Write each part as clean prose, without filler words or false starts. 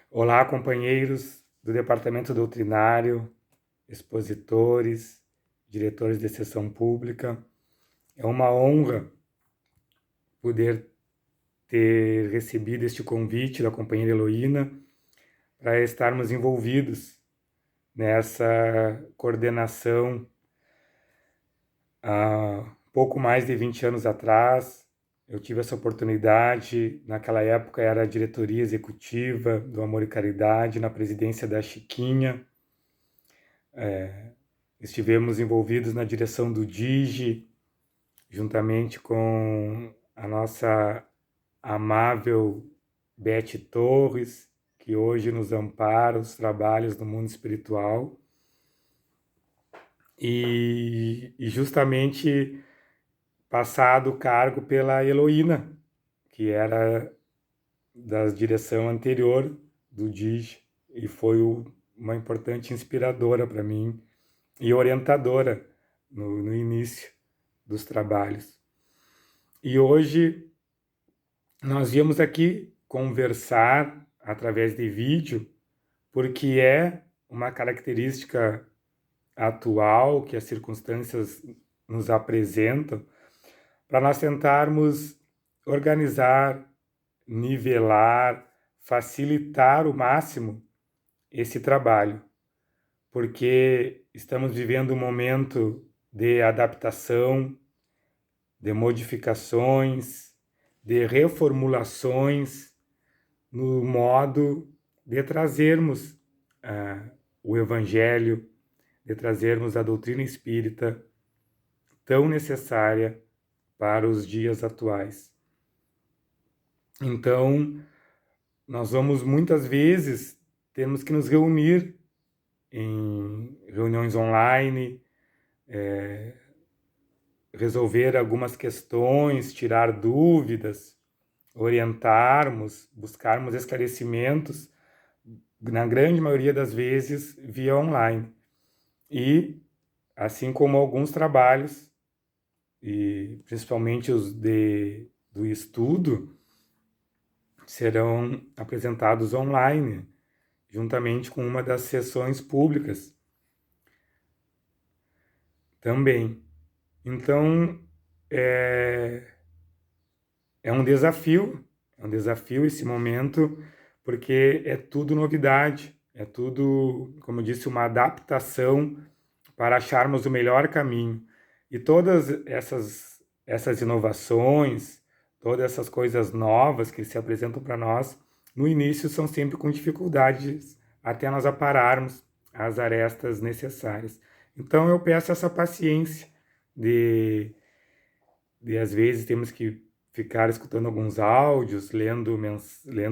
Olá, companheiros do Departamento Doutrinário, expositores, diretores de sessão pública. É uma honra poder ter recebido este convite da companheira Heloína para estarmos envolvidos nessa coordenação. Há pouco mais de 20 anos atrás, eu tive essa oportunidade. Naquela época era a diretoria executiva do Amor e Caridade, na presidência da Chiquinha. Estivemos envolvidos na direção do DIGI, juntamente com a nossa amável Beth Torres, que hoje nos ampara os trabalhos no mundo espiritual. E justamente passado o cargo pela Heloína, que era da direção anterior do DIGI, e foi uma importante inspiradora para mim e orientadora no início dos trabalhos. E hoje nós viemos aqui conversar através de vídeo, porque é uma característica atual que as circunstâncias nos apresentam, para nós tentarmos organizar, nivelar, facilitar o máximo esse trabalho, porque estamos vivendo um momento de adaptação, de modificações, de reformulações no modo de trazermos o Evangelho, de trazermos a doutrina espírita tão necessária para os dias atuais. Então, nós vamos muitas vezes temos que nos reunir em reuniões online, resolver algumas questões, tirar dúvidas, orientarmos, buscarmos esclarecimentos, na grande maioria das vezes via online. E, assim como alguns trabalhos, e principalmente os do estudo, serão apresentados online, juntamente com uma das sessões públicas também. Então, é um desafio esse momento, porque é tudo novidade, é tudo, como eu disse, uma adaptação para acharmos o melhor caminho. E todas essas inovações, todas essas coisas novas que se apresentam para nós, no início são sempre com dificuldades, até nós apararmos as arestas necessárias. Então eu peço essa paciência de às vezes temos que ficar escutando alguns áudios, lendo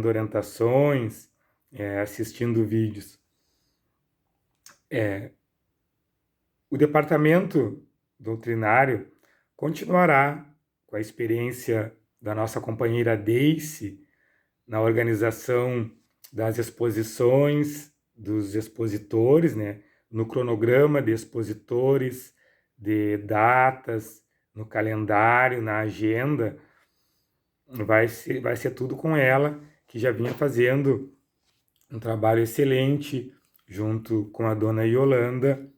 orientações, assistindo vídeos. O departamento doutrinário continuará com a experiência da nossa companheira Deice na organização das exposições dos expositores, né? No cronograma de expositores, de datas, no calendário, na agenda. Vai ser tudo com ela, que já vinha fazendo um trabalho excelente junto com a dona Yolanda,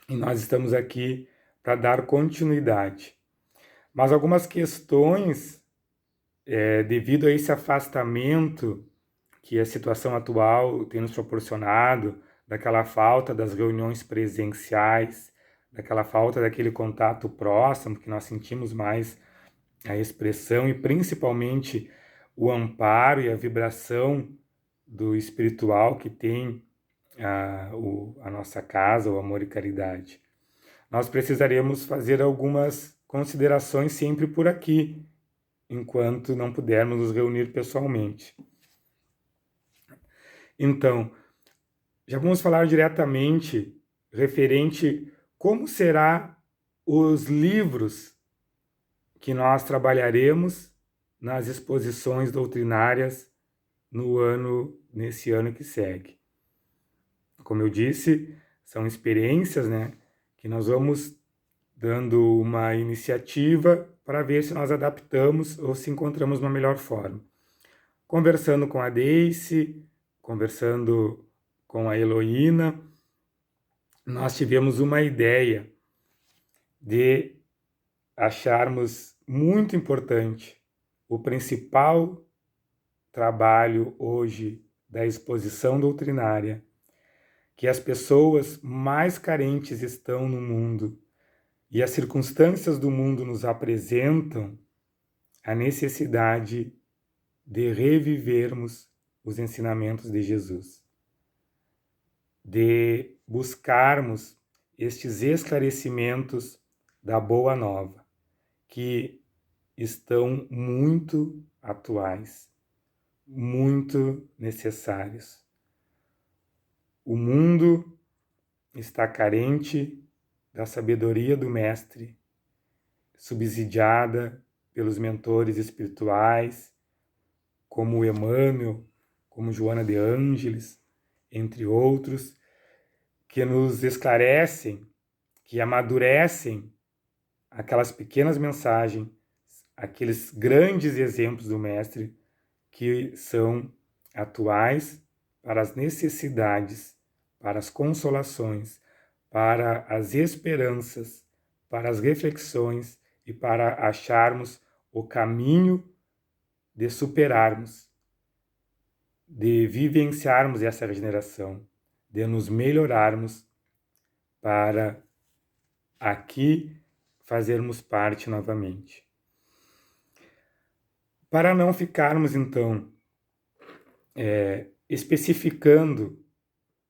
e nós estamos aqui para dar continuidade. Mas algumas questões, devido a esse afastamento que a situação atual tem nos proporcionado, daquela falta das reuniões presenciais, daquela falta daquele contato próximo, que nós sentimos mais a expressão e principalmente o amparo e a vibração do espiritual que tem a nossa casa, o Amor e Caridade. Nós precisaremos fazer algumas considerações sempre por aqui, enquanto não pudermos nos reunir pessoalmente. Então, já vamos falar diretamente referente como será os livros que nós trabalharemos nas exposições doutrinárias nesse ano que segue. Como eu disse, são experiências, né, que nós vamos dando uma iniciativa para ver se nós adaptamos ou se encontramos uma melhor forma. conversando com a Deice, conversando com a Heloína, nós tivemos uma ideia de acharmos muito importante o principal trabalho hoje da exposição doutrinária, que as pessoas mais carentes estão no mundo e as circunstâncias do mundo nos apresentam a necessidade de revivermos os ensinamentos de Jesus, de buscarmos estes esclarecimentos da Boa Nova, que estão muito atuais, muito necessários. O mundo está carente da sabedoria do Mestre, subsidiada pelos mentores espirituais, como Emmanuel, como Joana de Ângeles, entre outros, que nos esclarecem, que amadurecem aquelas pequenas mensagens, aqueles grandes exemplos do Mestre que são atuais para as necessidades, para as consolações, para as esperanças, para as reflexões e para acharmos o caminho de superarmos, de vivenciarmos essa regeneração, de nos melhorarmos para aqui fazermos parte novamente. Para não ficarmos, então, especificando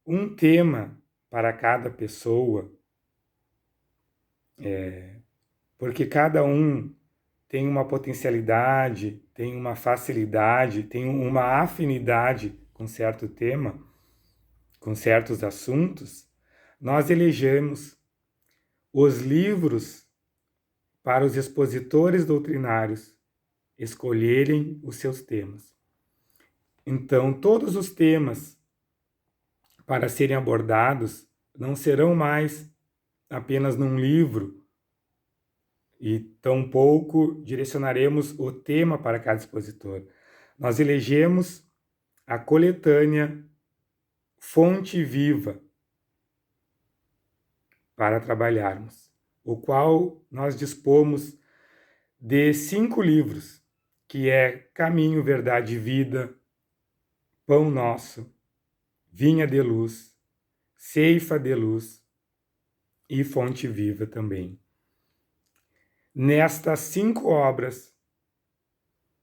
um tema para cada pessoa, porque cada um tem uma potencialidade, tem uma facilidade, tem uma afinidade com certo tema, com certos assuntos, nós elegemos os livros para os expositores doutrinários escolherem os seus temas. Então, todos os temas para serem abordados não serão mais apenas num livro, e tampouco direcionaremos o tema para cada expositor. Nós elegemos a coletânea Fonte Viva para trabalharmos, o qual nós dispomos de 5 livros, que é Caminho, Verdade e Vida, Pão Nosso, Vinha de Luz, Ceifa de Luz e Fonte Viva também. Nestas 5 obras,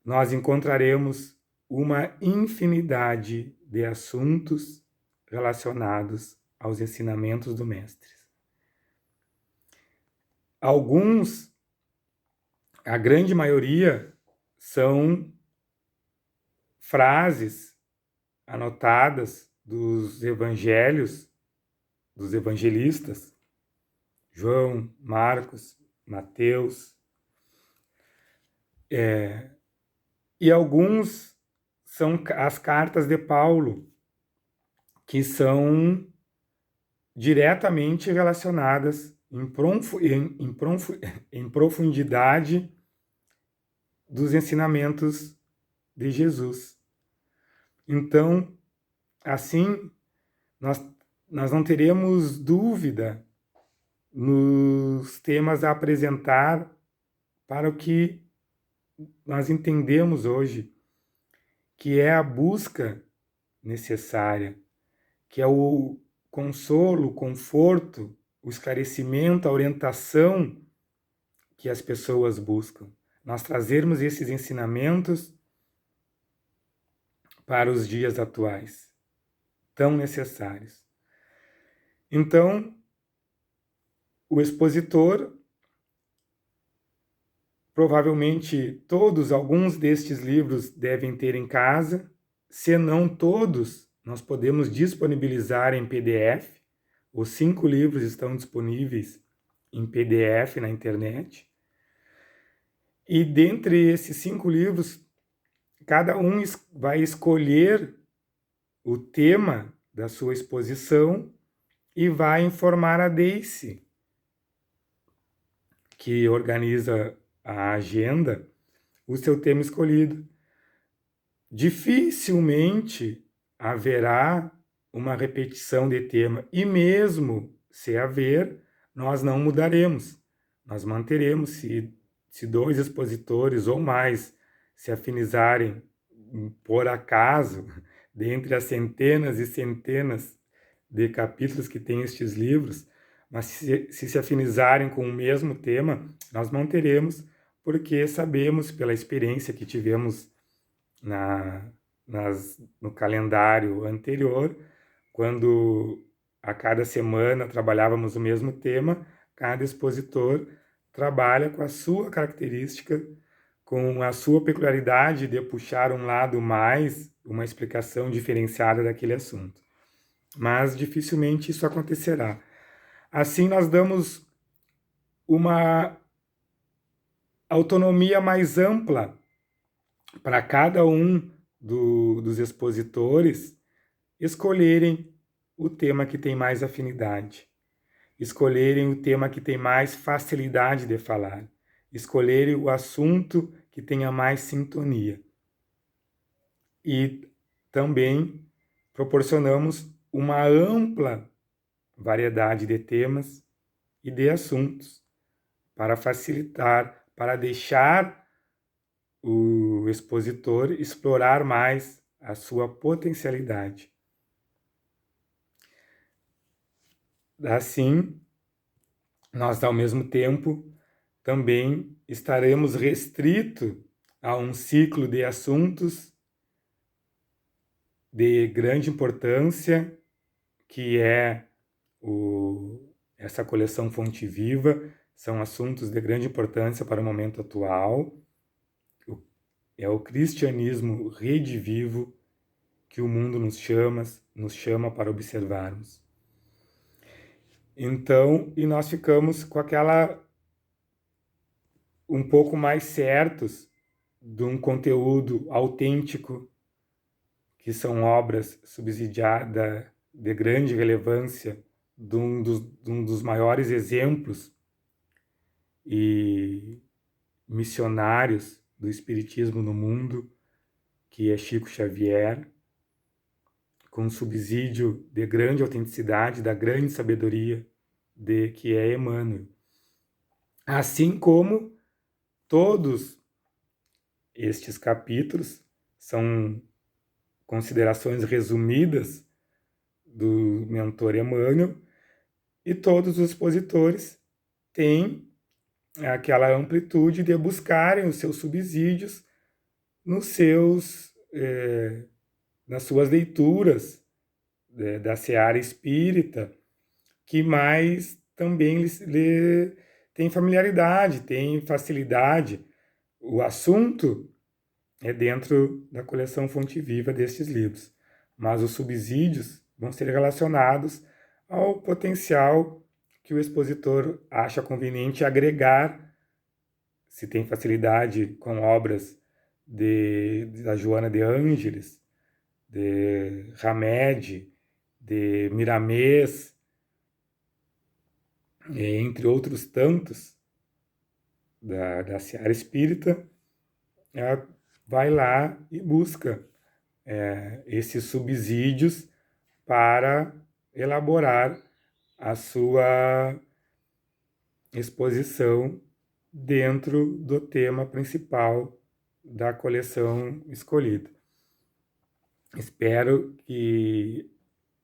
nós encontraremos uma infinidade de assuntos relacionados aos ensinamentos do Mestre. Alguns, a grande maioria, são frases anotadas dos evangelhos, dos evangelistas, João, Marcos, Mateus, e alguns são as cartas de Paulo, que são diretamente relacionadas em profundidade dos ensinamentos de Jesus. Então, assim, nós não teremos dúvida nos temas a apresentar para o que nós entendemos hoje, que é a busca necessária, que é o consolo, o conforto, o esclarecimento, a orientação que as pessoas buscam. Nós trazermos esses ensinamentos para os dias atuais, tão necessários. Então, o expositor, provavelmente alguns destes livros devem ter em casa, se não todos, nós podemos disponibilizar em PDF. Os 5 livros estão disponíveis em PDF na internet. E dentre esses 5 livros, cada um vai escolher o tema da sua exposição e vai informar a Deice, que organiza a agenda, o seu tema escolhido, dificilmente haverá uma repetição de tema, e mesmo se haver, nós não mudaremos, nós manteremos. Se dois expositores ou mais se afinizarem por acaso, dentre as centenas e centenas de capítulos que tem estes livros, mas se afinizarem com o mesmo tema, nós manteremos, porque sabemos pela experiência que tivemos no calendário anterior, quando a cada semana trabalhávamos o mesmo tema, cada expositor trabalha com a sua característica, com a sua peculiaridade de puxar um lado mais, uma explicação diferenciada daquele assunto. Mas dificilmente isso acontecerá. Assim, nós damos uma autonomia mais ampla para cada um dos expositores escolherem o tema que tem mais afinidade, escolherem o tema que tem mais facilidade de falar, escolherem o assunto que tenha mais sintonia. E também proporcionamos uma ampla variedade de temas e de assuntos para facilitar, para deixar o expositor explorar mais a sua potencialidade. Assim, nós, ao mesmo tempo, também estaremos restritos a um ciclo de assuntos de grande importância, que é essa coleção Fonte Viva. São assuntos de grande importância para o momento atual. É o cristianismo redivivo que o mundo nos chama para observarmos. Então, e nós ficamos com aquela um pouco mais certos de um conteúdo autêntico, que são obras subsidiadas de grande relevância, de um dos maiores exemplos e missionários do espiritismo no mundo, que é Chico Xavier, com subsídio de grande autenticidade, da grande sabedoria que é Emmanuel. Assim como todos estes capítulos são considerações resumidas do mentor Emmanuel, e todos os expositores têm aquela amplitude de buscarem os seus subsídios nas suas leituras da seara espírita, que mais também lhe tem familiaridade, tem facilidade. O assunto é dentro da coleção Fonte Viva destes livros, mas os subsídios vão ser relacionados ao potencial que o expositor acha conveniente agregar, se tem facilidade com obras da Joana de Ângeles, de Hamed, de Miramês, entre outros tantos da seara espírita, vai lá e busca esses subsídios para elaborar a sua exposição dentro do tema principal da coleção escolhida. Espero que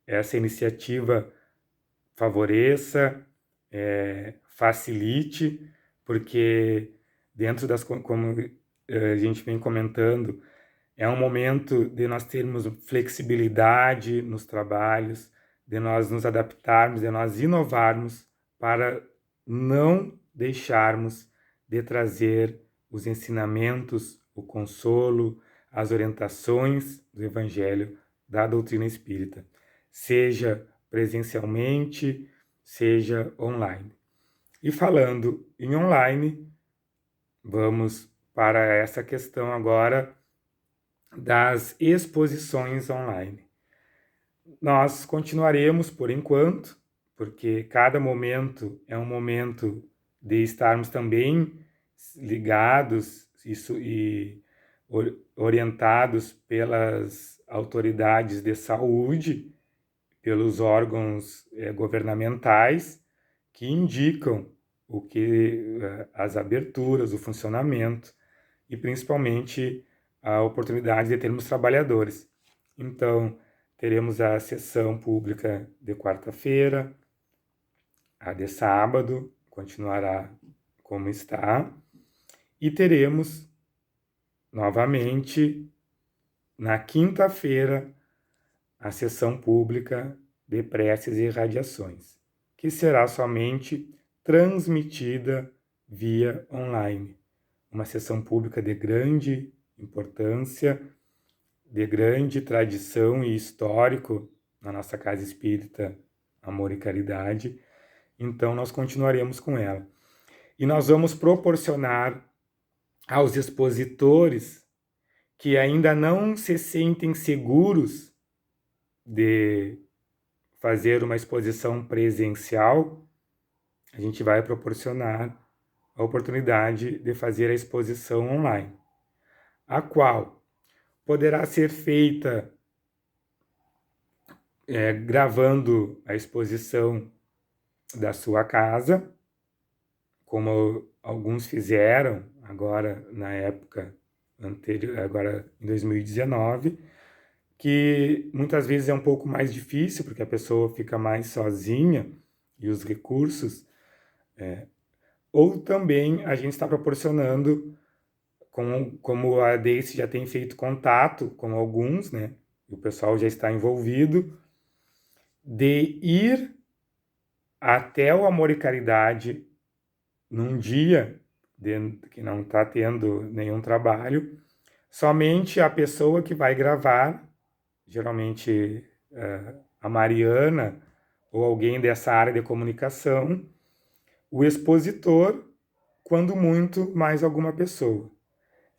essa iniciativa favoreça, facilite, porque dentro como a gente vem comentando, é um momento de nós termos flexibilidade nos trabalhos, de nós nos adaptarmos, de nós inovarmos para não deixarmos de trazer os ensinamentos, o consolo, as orientações do Evangelho, da doutrina espírita, seja presencialmente, seja online. E falando em online, vamos para essa questão agora das exposições online. Nós continuaremos por enquanto, porque cada momento é um momento de estarmos também ligados e orientados pelas autoridades de saúde, pelos órgãos governamentais, que indicam o que as aberturas, o funcionamento e principalmente a oportunidade de termos trabalhadores. Então, teremos a sessão pública de quarta-feira, a de sábado continuará como está, e teremos novamente na quinta-feira a sessão pública de preces e radiações, que será somente transmitida via online. Uma sessão pública de grande importância, de grande tradição e histórico na nossa Casa Espírita Amor e Caridade. Então, nós continuaremos com ela. E nós vamos proporcionar aos expositores que ainda não se sentem seguros de fazer uma exposição presencial, a gente vai proporcionar a oportunidade de fazer a exposição online, a qual poderá ser feita gravando a exposição da sua casa, como alguns fizeram agora na época anterior, agora em 2019, que muitas vezes é um pouco mais difícil, porque a pessoa fica mais sozinha e os recursos, ou também a gente está proporcionando, como a Daisy já tem feito contato com alguns, né, o pessoal já está envolvido, de ir até o Amor e Caridade num dia que não está tendo nenhum trabalho, somente a pessoa que vai gravar, geralmente a Mariana ou alguém dessa área de comunicação, o expositor, quando muito, mais alguma pessoa.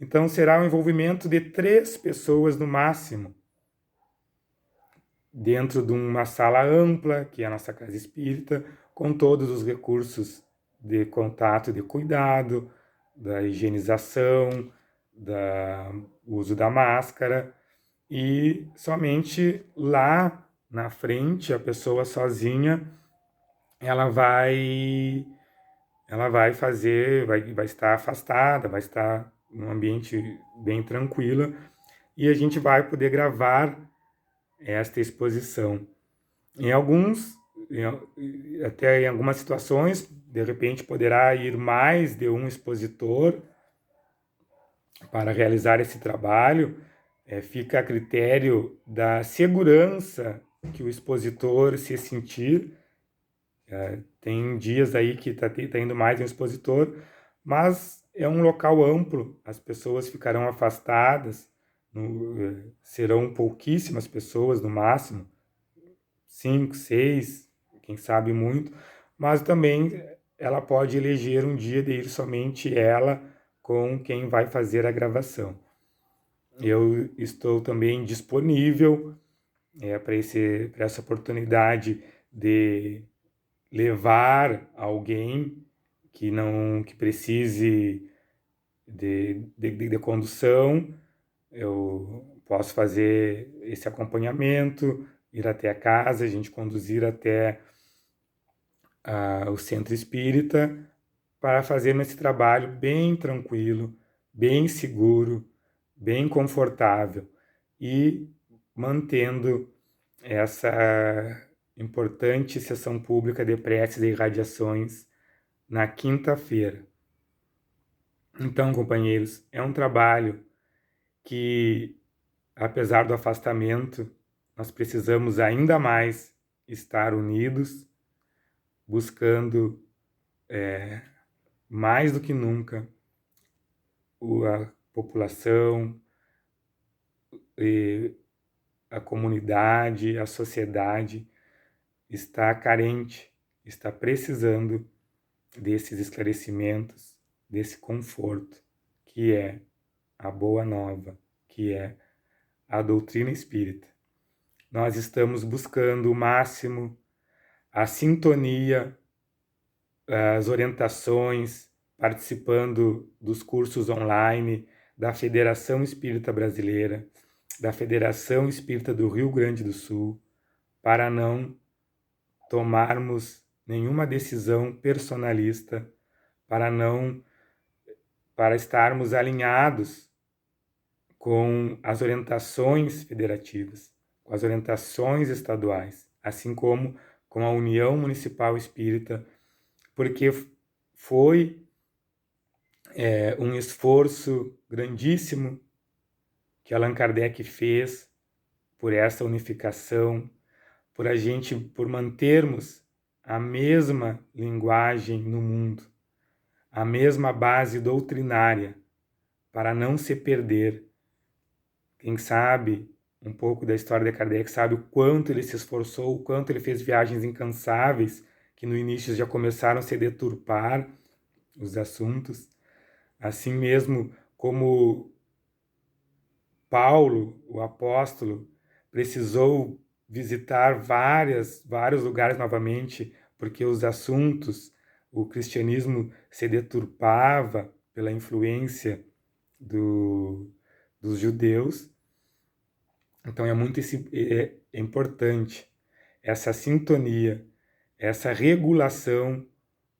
Então, será um envolvimento de 3 pessoas no máximo, dentro de uma sala ampla, que é a nossa Casa Espírita, com todos os recursos de contato, de cuidado, da higienização, do uso da máscara, e somente lá na frente, a pessoa sozinha, ela vai estar afastada, vai estar num ambiente bem tranquilo, e a gente vai poder gravar esta exposição. Até em algumas situações, de repente poderá ir mais de um expositor para realizar esse trabalho. Fica a critério da segurança que o expositor se sentir. Tem dias aí que tá indo mais de um expositor, mas é um local amplo, as pessoas ficarão afastadas, serão pouquíssimas pessoas no máximo, 5, 6, quem sabe muito, mas também ela pode eleger um dia de ir somente ela com quem vai fazer a gravação. Eu estou também disponível para essa oportunidade de levar alguém que precise de condução. Eu posso fazer esse acompanhamento, ir até a casa, a gente conduzir até o centro espírita para fazer esse trabalho bem tranquilo, bem seguro, bem confortável e mantendo essa importante sessão pública de preces e irradiações na quinta-feira. Então, companheiros, é um trabalho que, apesar do afastamento, nós precisamos ainda mais estar unidos, buscando mais do que nunca a população, e a comunidade, a sociedade está carente, está precisando desses esclarecimentos, desse conforto, que é a boa nova, que é a doutrina espírita. Nós estamos buscando o máximo, a sintonia, as orientações, participando dos cursos online, da Federação Espírita Brasileira, da Federação Espírita do Rio Grande do Sul, para não tomarmos nenhuma decisão personalista, para estarmos alinhados com as orientações federativas, com as orientações estaduais, assim como com a União Municipal Espírita, porque foi um esforço grandíssimo que Allan Kardec fez por essa unificação, por mantermos a mesma linguagem no mundo, a mesma base doutrinária, para não se perder. Quem sabe um pouco da história de Kardec sabe o quanto ele se esforçou, o quanto ele fez viagens incansáveis, que no início já começaram a se deturpar os assuntos. Assim mesmo como Paulo, o apóstolo, precisou visitar vários lugares novamente, porque os assuntos, o cristianismo se deturpava pela influência dos judeus. Então é muito importante essa sintonia, essa regulação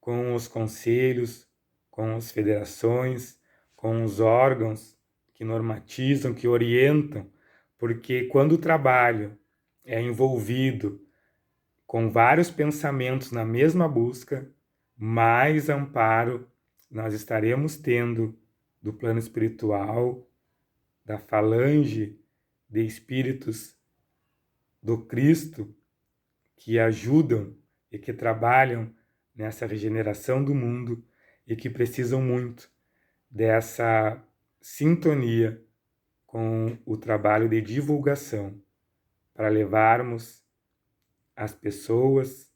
com os conselhos, com as federações, com os órgãos que normatizam, que orientam, porque quando o trabalho é envolvido com vários pensamentos na mesma busca, mais amparo nós estaremos tendo do plano espiritual, da falange de espíritos do Cristo que ajudam e que trabalham nessa regeneração do mundo e que precisam muito dessa sintonia com o trabalho de divulgação para levarmos às pessoas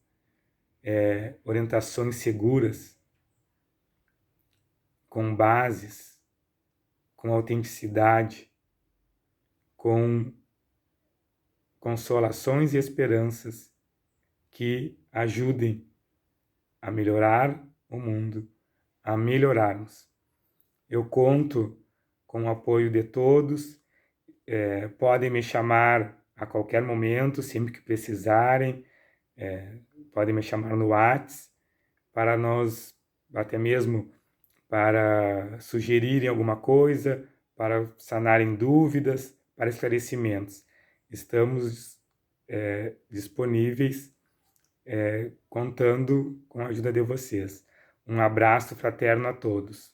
orientações seguras, com bases, com autenticidade, com consolações e esperanças que ajudem a melhorar o mundo, a melhorarmos. Eu conto com o apoio de todos, podem me chamar a qualquer momento, sempre que precisarem, podem me chamar no WhatsApp, para nós, até mesmo para sugerirem alguma coisa, para sanarem dúvidas, para esclarecimentos. Estamos disponíveis, contando com a ajuda de vocês. Um abraço fraterno a todos.